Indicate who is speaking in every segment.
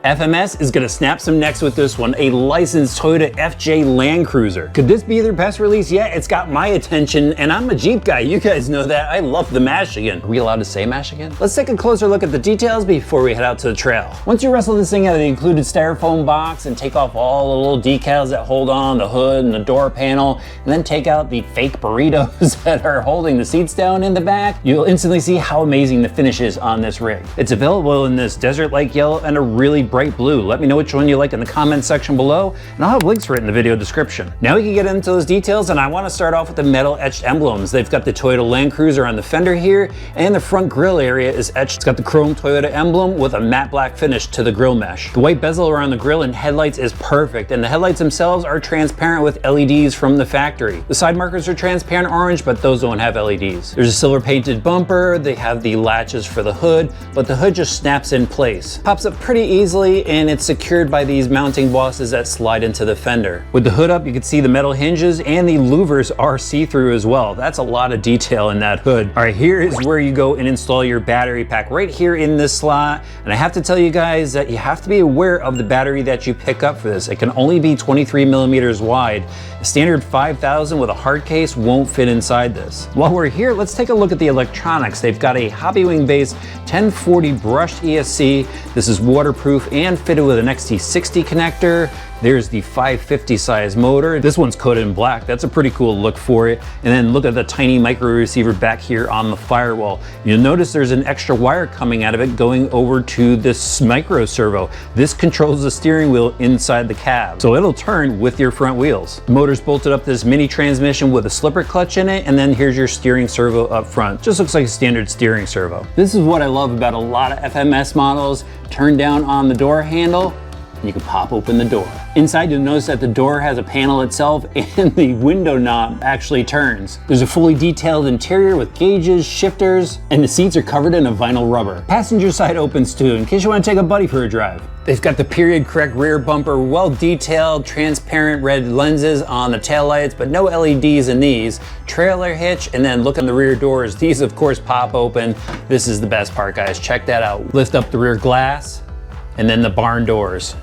Speaker 1: FMS is gonna snap some necks with this one, a licensed Toyota FJ Land Cruiser. Could this be their best release yet? It's got my attention, and I'm a Jeep guy. You guys know that. I love the Michigan. Are we allowed to say Michigan? Let's take a closer look at the details before we head out to the trail. Once you wrestle this thing out of the included styrofoam box and take off all the little decals that hold on the hood and the door panel, and then take out the fake burritos that are holding the seats down in the back, you'll instantly see how amazing the finish is on this rig. It's available in this desert-like yellow and a really bright blue. Let me know which one you like in the comment section below, and I'll have links for it in the video description. Now we can get into those details, and I want to start off with the metal etched emblems. They've got the Toyota Land Cruiser on the fender here, and the front grille area is etched. It's got the chrome Toyota emblem with a matte black finish to the grille mesh. The white bezel around the grille and headlights is perfect, and the headlights themselves are transparent with LEDs from the factory. The side markers are transparent orange, but those don't have LEDs. There's a silver painted bumper. They have the latches for the hood, but the hood just snaps in place. Pops up pretty easily, and it's secured by these mounting bosses that slide into the fender. With the hood up, you can see the metal hinges, and the louvers are see-through as well. That's a lot of detail in that hood. All right, here is where you go and install your battery pack, right here in this slot. And I have to tell you guys that you have to be aware of the battery that you pick up for this. It can only be 23 millimeters wide. A standard 5000 with a hard case won't fit inside this. While we're here, let's take a look at the electronics. They've got a Hobbywing based 1040 brushed ESC. This is waterproof and fitted with an XT60 connector. There's the 550 size motor. This one's coated in black. That's a pretty cool look for it. And then look at the tiny micro receiver back here on the firewall. You'll notice there's an extra wire coming out of it going over to this micro servo. This controls the steering wheel inside the cab, so it'll turn with your front wheels. The motor's bolted up this mini transmission with a slipper clutch in it, and then here's your steering servo up front. Just looks like a standard steering servo. This is what I love about a lot of FMS models. Turn down on the door handle, and you can pop open the door. Inside, you'll notice that the door has a panel itself, and the window knob actually turns. There's a fully detailed interior with gauges, shifters, and the seats are covered in a vinyl rubber. Passenger side opens too, in case you want to take a buddy for a drive. They've got the period correct rear bumper, well detailed, transparent red lenses on the taillights, but no LEDs in these. Trailer hitch, and then look on the rear doors. These of course pop open. This is the best part, guys. Check that out. Lift up the rear glass, and then the barn doors.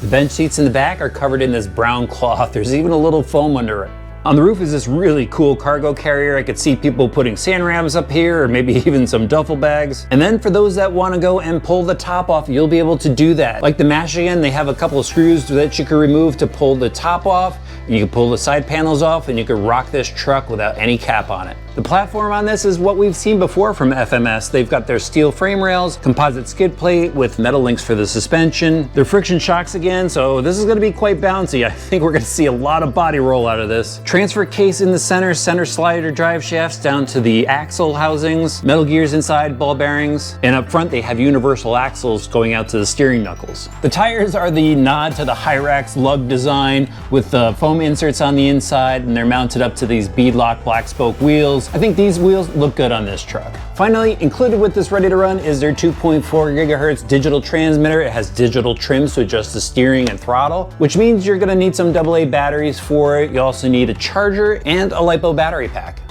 Speaker 1: The bench seats in the back are covered in this brown cloth. There's even a little foam under it. On the roof is this really cool cargo carrier. I could see people putting sand rams up here, or maybe even some duffel bags. And then for those that want to go and pull the top off, you'll be able to do that. Like the Michigan, they have a couple of screws that you can remove to pull the top off. You can pull the side panels off, and you can rock this truck without any cap on it. The platform on this is what we've seen before from FMS. They've got their steel frame rails, composite skid plate with metal links for the suspension. They're friction shocks again, so this is gonna be quite bouncy. I think we're gonna see a lot of body roll out of this. Transfer case in the center slider drive shafts down to the axle housings, metal gears inside, ball bearings, and up front they have universal axles going out to the steering knuckles. The tires are the nod to the Hyrax lug design with the foam inserts on the inside, and they're mounted up to these beadlock black spoke wheels. I think these wheels look good on this truck. Finally, included with this ready to run is their 2.4 gigahertz digital transmitter. It has digital trims to adjust the steering and throttle, which means you're gonna need some AA batteries for it. You also need a charger and a LiPo battery pack.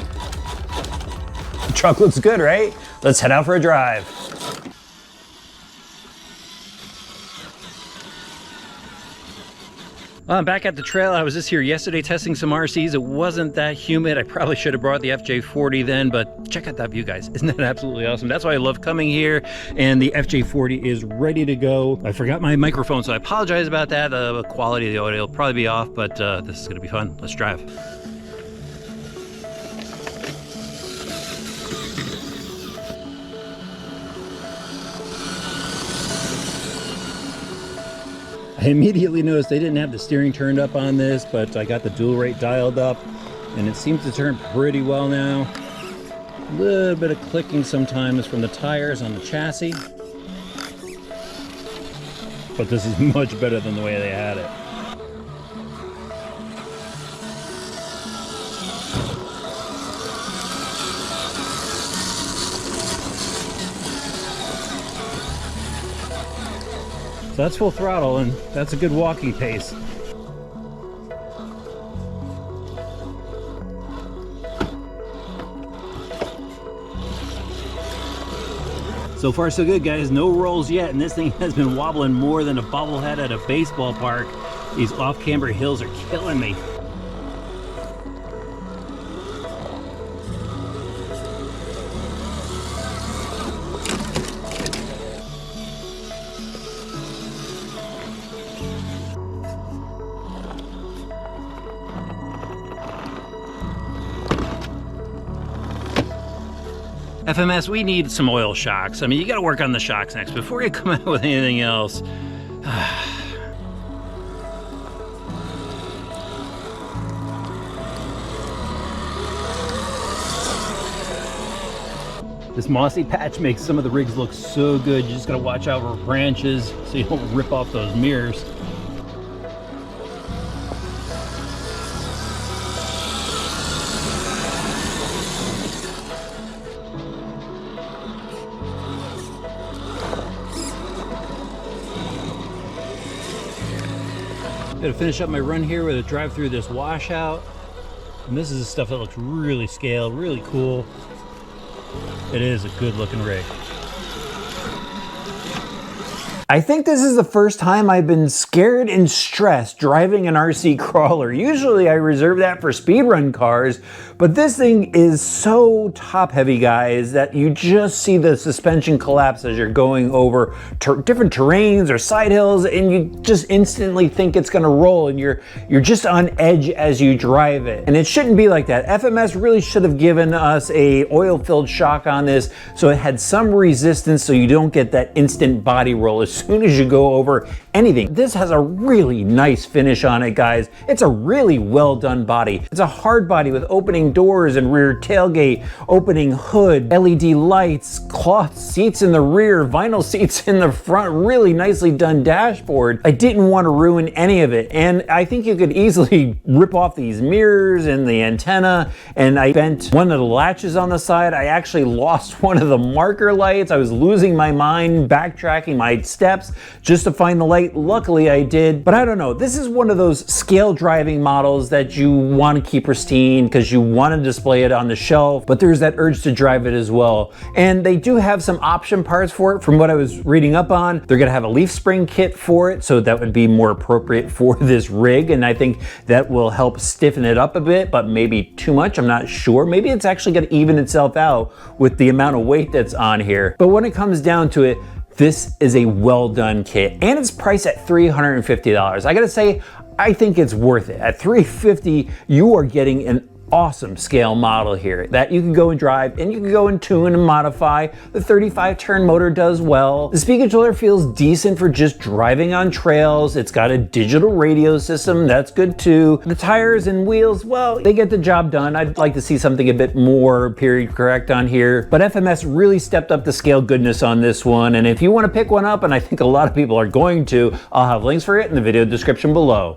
Speaker 1: The truck looks good, right? Let's head out for a drive. Well, I'm back at the trail. I was just here yesterday testing some RCs. It wasn't that humid. I probably should have brought the FJ40 then, but check out that view, guys. Isn't that absolutely awesome? That's why I love coming here, and the FJ40 is ready to go. I forgot my microphone, so I apologize about that. The quality of the audio will probably be off, but this is gonna be fun. Let's drive. I immediately noticed they didn't have the steering turned up on this, but I got the dual rate dialed up, and it seems to turn pretty well now. A little bit of clicking sometimes from the tires on the chassis, but this is much better than the way they had it. So that's full throttle, and that's a good walking pace. So far so good, guys. No rolls yet, and this thing has been wobbling more than a bobblehead at a baseball park. These off-camber hills are killing me. FMS, we need some oil shocks. I mean, you gotta work on the shocks next before you come out with anything else. This mossy patch makes some of the rigs look so good. You just gotta watch out for branches so you don't rip off those mirrors. Gonna finish up my run here with a drive through this washout. And this is the stuff that looks really scaled, really cool. It is a good looking rig. I think this is the first time I've been scared and stressed driving an RC crawler. Usually I reserve that for speedrun cars, but this thing is so top heavy, guys, that you just see the suspension collapse as you're going over different terrains or side hills, and you just instantly think it's gonna roll, and you're just on edge as you drive it. And it shouldn't be like that. FMS really should have given us a oil-filled shock on this so it had some resistance so you don't get that instant body roll as soon as you go over anything. This has a really nice finish on it, guys. It's a really well done body. It's a hard body with opening doors and rear tailgate, opening hood, LED lights, cloth seats in the rear, vinyl seats in the front, really nicely done dashboard. I didn't want to ruin any of it, and I think you could easily rip off these mirrors and the antenna, and I bent one of the latches on the side. I actually lost one of the marker lights. I was losing my mind backtracking my steps just to find the light. Luckily I did, but I don't know. This is one of those scale driving models that you want to keep pristine because you want to display it on the shelf, but there's that urge to drive it as well. And they do have some option parts for it from what I was reading up on. They're going to have a leaf spring kit for it, so that would be more appropriate for this rig, and I think that will help stiffen it up a bit, but maybe too much, I'm not sure. Maybe it's actually going to even itself out with the amount of weight that's on here. But when it comes down to it, this is a well done kit, and it's priced at $350. I gotta say, I think it's worth it. At $350, you are getting an awesome scale model here that you can go and drive, and you can go and tune and modify. The 35 turn motor does well. The speed controller feels decent for just driving on trails. It's got a digital radio system, that's good too. The tires and wheels, well, they get the job done. I'd like to see something a bit more period correct on here, but FMS really stepped up the scale goodness on this one, and if you want to pick one up, and I think a lot of people are going to, I'll have links for it in the video description below.